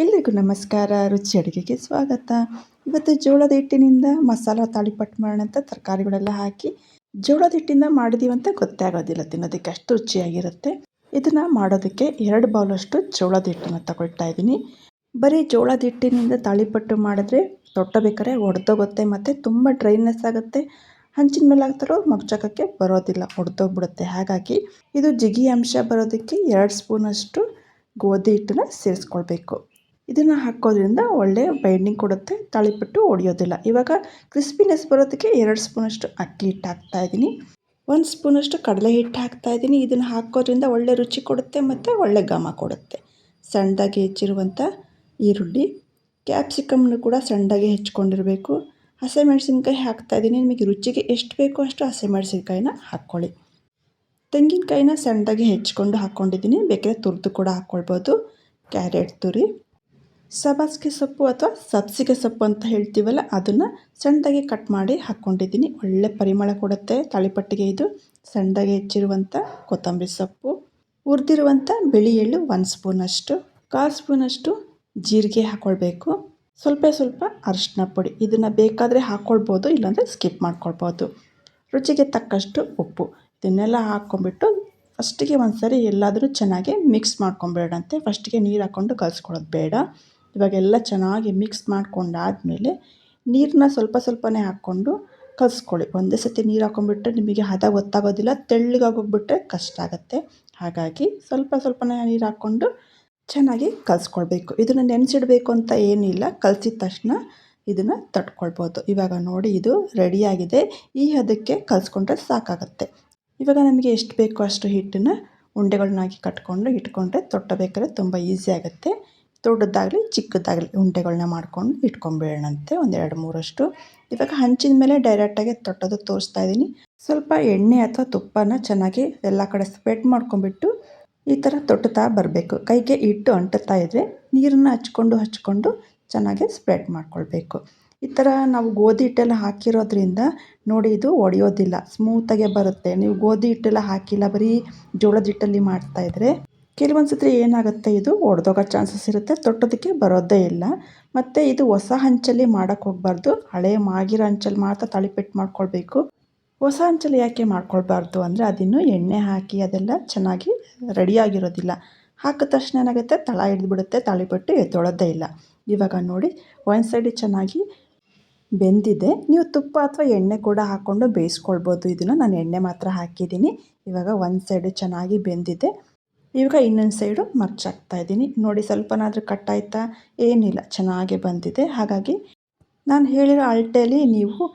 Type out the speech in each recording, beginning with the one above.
ಎಲ್ರಿಗೂ ನಮಸ್ಕಾರ. ರುಚಿ ಅಡುಗೆಗೆ ಸ್ವಾಗತ. ಇವತ್ತು ಜೋಳದ ಹಿಟ್ಟಿನಿಂದ ಮಸಾಲ ತಾಳಿಪಟ್ಟು ಮಾಡೋಣ ಅಂತ ತರಕಾರಿಗಳೆಲ್ಲ ಹಾಕಿ ಜೋಳದ ಹಿಟ್ಟಿಂದ ಮಾಡಿದ್ದೀವಿ ಅಂತ ಗೊತ್ತೇ ಆಗೋದಿಲ್ಲ, ತಿನ್ನೋದಕ್ಕೆ ಅಷ್ಟು ರುಚಿಯಾಗಿರುತ್ತೆ. ಇದನ್ನು ಮಾಡೋದಕ್ಕೆ 2 ಬೌಲಷ್ಟು ಜೋಳದ ಹಿಟ್ಟನ್ನು ತಗೊಳ್ತಾ ಇದ್ದೀನಿ. ಬರೀ ಜೋಳದ ಹಿಟ್ಟಿನಿಂದ ತಾಳಿಪಟ್ಟು ಮಾಡಿದ್ರೆ ತೊಟ್ಟಬೇಕಾದ್ರೆ ಒಡೆದೋಗುತ್ತೆ ಮತ್ತು ತುಂಬ ಡ್ರೈನೆಸ್ ಆಗುತ್ತೆ. ಹಂಚಿನ ಮೇಲೆ ಹಾಕ್ತಾರೋ ಮಗ್ಚಕಕ್ಕೆ ಬರೋದಿಲ್ಲ, ಒಡೆದೋಗ್ಬಿಡುತ್ತೆ. ಹಾಗಾಗಿ ಇದು ಜಿಗಿ ಅಂಶ ಬರೋದಕ್ಕೆ 2 ಸ್ಪೂನಷ್ಟು ಗೋಧಿ ಹಿಟ್ಟನ್ನು ಸೇರಿಸ್ಕೊಳ್ಬೇಕು. ಇದನ್ನು ಹಾಕೋದ್ರಿಂದ ಒಳ್ಳೆ ಬೈಂಡಿಂಗ್ ಕೊಡುತ್ತೆ, ತಾಳಿಪಟ್ಟು ಒಡೆಯೋದಿಲ್ಲ. ಇವಾಗ ಕ್ರಿಸ್ಪಿನೆಸ್ ಬರೋದಕ್ಕೆ 2 ಸ್ಪೂನಷ್ಟು ಅಕ್ಕಿ ಹಿಟ್ಟು ಹಾಕ್ತಾಯಿದ್ದೀನಿ. 1 ಸ್ಪೂನಷ್ಟು ಕಡಲೆ ಹಿಟ್ಟು ಹಾಕ್ತಾಯಿದ್ದೀನಿ. ಇದನ್ನು ಹಾಕೋದ್ರಿಂದ ಒಳ್ಳೆ ರುಚಿ ಕೊಡುತ್ತೆ ಮತ್ತು ಒಳ್ಳೆ ಘಮ ಕೊಡುತ್ತೆ. ಸಣ್ಣದಾಗಿ ಹೆಚ್ಚಿರುವಂಥ ಈರುಳ್ಳಿ, ಕ್ಯಾಪ್ಸಿಕಮ್ನು ಕೂಡ ಸಣ್ಣದಾಗಿ ಹೆಚ್ಕೊಂಡಿರಬೇಕು. ಹಸಿಮೆಣಸಿನ್ಕಾಯಿ ಹಾಕ್ತಾಯಿದ್ದೀನಿ. ನಿಮಗೆ ರುಚಿಗೆ ಎಷ್ಟು ಬೇಕೋ ಅಷ್ಟು ಹಸಿಮೆಣಸಿನ್ಕಾಯಿನ ಹಾಕ್ಕೊಳ್ಳಿ. ತೆಂಗಿನಕಾಯಿನ ಸಣ್ಣದಾಗಿ ಹೆಚ್ಕೊಂಡು ಹಾಕ್ಕೊಂಡಿದ್ದೀನಿ, ಬೇಕಾದರೆ ತುರಿದು ಕೂಡ ಹಾಕ್ಕೊಳ್ಬೋದು. ಕ್ಯಾರೆಟ್ ತುರಿ, ಸಬ್ಬಸಿಗೆ ಸೊಪ್ಪು ಅಥವಾ ಸಬ್ಸಿಗೆ ಸೊಪ್ಪು ಅಂತ ಹೇಳ್ತೀವಲ್ಲ, ಅದನ್ನು ಸಣ್ಣದಾಗಿ ಕಟ್ ಮಾಡಿ ಹಾಕ್ಕೊಂಡಿದ್ದೀನಿ. ಒಳ್ಳೆ ಪರಿಮಳ ಕೊಡುತ್ತೆ ತಾಳಿಪಟ್ಟಿಗೆ ಇದು. ಸಣ್ಣದಾಗಿ ಹೆಚ್ಚಿರುವಂಥ ಕೊತ್ತಂಬರಿ ಸೊಪ್ಪು, ಹುರಿದಿರುವಂಥ ಬಿಳಿ ಎಳ್ಳು 1 ಸ್ಪೂನಷ್ಟು, 1/4 ಸ್ಪೂನಷ್ಟು ಜೀರಿಗೆ ಹಾಕ್ಕೊಳ್ಬೇಕು. ಸ್ವಲ್ಪ ಅರಿಶಿನ ಪುಡಿ, ಇದನ್ನು ಬೇಕಾದರೆ ಹಾಕ್ಕೊಳ್ಬೋದು, ಇಲ್ಲಾಂದರೆ ಸ್ಕಿಪ್ ಮಾಡ್ಕೊಳ್ಬೋದು. ರುಚಿಗೆ ತಕ್ಕಷ್ಟು ಉಪ್ಪು, ಇದನ್ನೆಲ್ಲ ಹಾಕ್ಕೊಂಬಿಟ್ಟು ಫಸ್ಟಿಗೆ ಒಂದು ಸರಿ ಎಲ್ಲಾದರೂ ಚೆನ್ನಾಗಿ ಮಿಕ್ಸ್ ಮಾಡ್ಕೊಂಬೇಡಂತೆ. ಫಸ್ಟಿಗೆ ನೀರು ಹಾಕ್ಕೊಂಡು ಕಲಿಸ್ಕೊಳ್ಳೋದು ಬೇಡ. ಇವಾಗೆಲ್ಲ ಚೆನ್ನಾಗಿ ಮಿಕ್ಸ್ ಮಾಡ್ಕೊಂಡಾದಮೇಲೆ ನೀರನ್ನ ಸ್ವಲ್ಪನೇ ಹಾಕ್ಕೊಂಡು ಕಲಿಸ್ಕೊಳ್ಳಿ. ಒಂದೇ ಸತಿ ನೀರು ಹಾಕ್ಕೊಂಬಿಟ್ರೆ ನಿಮಗೆ ಹದ ಗೊತ್ತಾಗೋದಿಲ್ಲ, ತೆಳ್ಳಗಾಗೋಗ್ಬಿಟ್ರೆ ಕಷ್ಟ ಆಗುತ್ತೆ. ಹಾಗಾಗಿ ಸ್ವಲ್ಪನೇ ನೀರು ಹಾಕ್ಕೊಂಡು ಚೆನ್ನಾಗಿ ಕಲಿಸ್ಕೊಳ್ಬೇಕು. ಇದನ್ನು ನೆನೆಸಿಡಬೇಕು ಅಂತ ಏನಿಲ್ಲ, ಕಲಸಿದ ತಕ್ಷಣ ಇದನ್ನು ತಟ್ಕೊಳ್ಬೋದು. ಇವಾಗ ನೋಡಿ, ಇದು ರೆಡಿಯಾಗಿದೆ. ಈ ಹದಕ್ಕೆ ಕಲಿಸ್ಕೊಂಡ್ರೆ ಸಾಕಾಗುತ್ತೆ. ಇವಾಗ ನಮಗೆ ಎಷ್ಟು ಬೇಕೋ ಅಷ್ಟು ಹಿಟ್ಟನ್ನು ಉಂಡೆಗಳನ್ನಾಗಿ ಕಟ್ಕೊಂಡು ಇಟ್ಕೊಂಡ್ರೆ ತೊಟ್ಟಬೇಕಾದ್ರೆ ತುಂಬ ಈಸಿ ಆಗುತ್ತೆ. ದೊಡ್ಡದಾಗಲಿ ಚಿಕ್ಕದಾಗಲಿ ಉಂಡೆಗಳನ್ನ ಮಾಡ್ಕೊಂಡು ಇಟ್ಕೊಂಬೇಡಂತೆ, ಒಂದು 2-3 ಇವಾಗ ಹಂಚಿನ ಮೇಲೆ ಡೈರೆಕ್ಟಾಗಿ ತೊಟ್ಟೋದು ತೋರಿಸ್ತಾ ಇದ್ದೀನಿ. ಸ್ವಲ್ಪ ಎಣ್ಣೆ ಅಥವಾ ತುಪ್ಪನ ಚೆನ್ನಾಗಿ ಎಲ್ಲ ಕಡೆ ಸ್ಪ್ರೆಡ್ ಮಾಡ್ಕೊಂಬಿಟ್ಟು ಈ ಥರ ತೊಟ್ಟುತ್ತಾ ಬರಬೇಕು. ಕೈಗೆ ಹಿಟ್ಟು ಅಂಟುತ್ತಾ ಇದ್ದರೆ ನೀರನ್ನು ಹಚ್ಕೊಂಡು ಚೆನ್ನಾಗಿ ಸ್ಪ್ರೆಡ್ ಮಾಡ್ಕೊಳ್ಬೇಕು. ಈ ಥರ ನಾವು ಗೋಧಿ ಹಿಟ್ಟೆಲ್ಲ ಹಾಕಿರೋದ್ರಿಂದ ನೋಡಿ, ಇದು ಒಡೆಯೋದಿಲ್ಲ, ಸ್ಮೂತಾಗೆ ಬರುತ್ತೆ. ನೀವು ಗೋಧಿ ಹಿಟ್ಟೆಲ್ಲ ಹಾಕಿಲ್ಲ, ಬರೀ ಜೋಳದ ಹಿಟ್ಟಲ್ಲಿ ಮಾಡ್ತಾಯಿದ್ರೆ ಕೆಲವೊಂದು ಸತಿ ಏನಾಗುತ್ತೆ, ಇದು ಒಡೆದೋಗೋ ಚಾನ್ಸಸ್ ಇರುತ್ತೆ, ತೊಟ್ಟೋದಕ್ಕೆ ಬರೋದೇ ಇಲ್ಲ. ಮತ್ತು ಇದು ಹೊಸ ಹಂಚಲ್ಲಿ ಮಾಡೋಕ್ಕೆ ಹೋಗಬಾರ್ದು, ಹಳೆ ಮಾಗಿರೋ ಹಂಚಲ್ಲಿ ಮಾತ್ರ ತಾಳಿಪಟ್ಟು ಮಾಡ್ಕೊಳ್ಬೇಕು. ಹೊಸ ಹಂಚಲ್ಲಿ ಯಾಕೆ ಮಾಡ್ಕೊಳ್ಬಾರ್ದು ಅಂದರೆ, ಅದಿನ್ನೂ ಎಣ್ಣೆ ಹಾಕಿ ಅದೆಲ್ಲ ಚೆನ್ನಾಗಿ ರೆಡಿಯಾಗಿರೋದಿಲ್ಲ. ಹಾಕಿದ ತಕ್ಷಣ ಏನಾಗುತ್ತೆ, ತಳ ಹಿಡಿದ್ಬಿಡುತ್ತೆ, ತಾಳಿಪಟ್ಟು ಎದ್ದೊಳೋದೇ ಇಲ್ಲ. ಇವಾಗ ನೋಡಿ, ಒಂದು ಸೈಡ್ ಚೆನ್ನಾಗಿ ಬೆಂದಿದೆ. ನೀವು ತುಪ್ಪ ಅಥವಾ ಎಣ್ಣೆ ಕೂಡ ಹಾಕ್ಕೊಂಡು ಬೇಯಿಸ್ಕೊಳ್ಬೋದು. ಇದನ್ನು ನಾನು ಎಣ್ಣೆ ಮಾತ್ರ ಹಾಕಿದ್ದೀನಿ. ಇವಾಗ ಒಂದು ಸೈಡು ಚೆನ್ನಾಗಿ ಬೆಂದಿದೆ. ಇವಾಗ ಇನ್ನೊಂದು ಸೈಡು ಮರ್ಚಾಕ್ತಾಯಿದ್ದೀನಿ. ನೋಡಿ, ಸ್ವಲ್ಪನಾದರೂ ಕಟ್ಟಾಯ್ತಾ? ಏನಿಲ್ಲ, ಚೆನ್ನಾಗೇ ಬಂದಿದೆ. ಹಾಗಾಗಿ ನಾನು ಹೇಳಿರೋ ಅಳತೆಯಲ್ಲಿ ನೀವು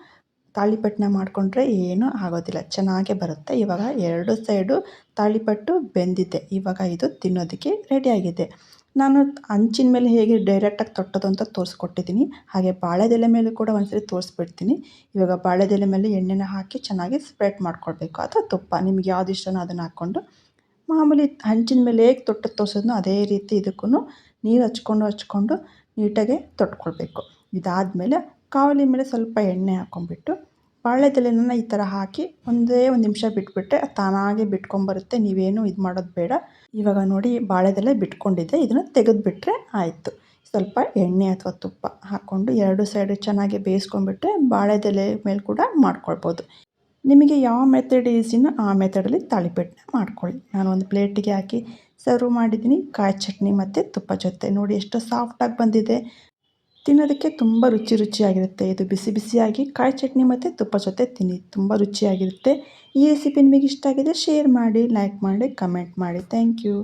ತಾಳಿಪಟ್ಟನ್ನ ಮಾಡಿಕೊಂಡ್ರೆ ಏನೂ ಆಗೋದಿಲ್ಲ, ಚೆನ್ನಾಗೇ ಬರುತ್ತೆ. ಇವಾಗ 2 ಸೈಡು ತಾಳಿಪಟ್ಟು ಬೆಂದಿದೆ. ಇವಾಗ ಇದು ತಿನ್ನೋದಕ್ಕೆ ರೆಡಿಯಾಗಿದೆ. ನಾನು ಹಂಚಿನ ಮೇಲೆ ಹೇಗೆ ಡೈರೆಕ್ಟಾಗಿ ತೊಟ್ಟೋದು ಅಂತ ತೋರಿಸ್ಕೊಟ್ಟಿದ್ದೀನಿ, ಹಾಗೆ ಬಾಳೆದೆಲೆ ಮೇಲೆ ಕೂಡ ಒಂದ್ಸರಿ ತೋರಿಸ್ಬಿಡ್ತೀನಿ. ಇವಾಗ ಬಾಳೆದೆಲೆ ಮೇಲೆ ಎಣ್ಣೆನ ಹಾಕಿ ಚೆನ್ನಾಗಿ ಸ್ಪ್ರೆಡ್ ಮಾಡ್ಕೊಳ್ಬೇಕು, ಅಥವಾ ತುಪ್ಪ, ನಿಮ್ಗೆ ಯಾವ್ದು ಇಷ್ಟನೋ ಅದನ್ನು ಹಾಕ್ಕೊಂಡು ಮಾಮೂಲಿ ಹಂಚಿನ ಮೇಲೆ ಹೇಗೆ ತೊಟ್ಟು ತೋರಿಸಿದ್ನೋ ಅದೇ ರೀತಿ ಇದಕ್ಕೂ ನೀರು ಹಚ್ಕೊಂಡು ನೀಟಾಗೆ ತೊಟ್ಕೊಳ್ಬೇಕು. ಇದಾದಮೇಲೆ ಕಾವಲಿ ಮೇಲೆ ಸ್ವಲ್ಪ ಎಣ್ಣೆ ಹಾಕ್ಕೊಂಬಿಟ್ಟು ಬಾಳೆದೆಲೆನ ಈ ಥರ ಹಾಕಿ ಒಂದೇ 1 ನಿಮಿಷ ಬಿಟ್ಬಿಟ್ರೆ ತಾನಾಗೆ ಬಿಟ್ಕೊಂಬರುತ್ತೆ. ನೀವೇನು ಇದು ಮಾಡೋದು ಬೇಡ. ಇವಾಗ ನೋಡಿ, ಬಾಳೆದೆಲೆ ಬಿಟ್ಕೊಂಡಿದ್ದೆ, ಇದನ್ನು ತೆಗೆದುಬಿಟ್ರೆ ಆಯಿತು. ಸ್ವಲ್ಪ ಎಣ್ಣೆ ಅಥವಾ ತುಪ್ಪ ಹಾಕ್ಕೊಂಡು 2 ಸೈಡು ಚೆನ್ನಾಗಿ ಬೇಯಿಸ್ಕೊಂಡ್ಬಿಟ್ರೆ ಬಾಳೆದೆಲೆ ಮೇಲೆ ಕೂಡ ಮಾಡ್ಕೊಳ್ಬೋದು. ನಿಮಗೆ ಯಾವ ಮೆಥಡ್ ಈಸಿನೋ ಆ ಮೆಥಡಲ್ಲಿ ತಾಳಿಪಟ್ಟನ್ನ ಮಾಡ್ಕೊಳ್ಳಿ. ನಾನು ಒಂದು ಪ್ಲೇಟಿಗೆ ಹಾಕಿ ಸರ್ವ್ ಮಾಡಿದ್ದೀನಿ, ಕಾಯಿ ಚಟ್ನಿ ಮತ್ತು ತುಪ್ಪ ಜೊತೆ. ನೋಡಿ ಎಷ್ಟು ಸಾಫ್ಟಾಗಿ ಬಂದಿದೆ, ತಿನ್ನೋದಕ್ಕೆ ತುಂಬ ರುಚಿಯಾಗಿರುತ್ತೆ. ಇದು ಬಿಸಿಯಾಗಿ ಕಾಯಿ ಚಟ್ನಿ ಮತ್ತು ತುಪ್ಪ ಜೊತೆ ತಿನ್ನಿ, ತುಂಬ ರುಚಿಯಾಗಿರುತ್ತೆ. ಈ ರೆಸಿಪಿ ನಿಮಗೆ ಇಷ್ಟ ಆಗಿದೆ, ಶೇರ್ ಮಾಡಿ, ಲೈಕ್ ಮಾಡಿ, ಕಮೆಂಟ್ ಮಾಡಿ. Thank you.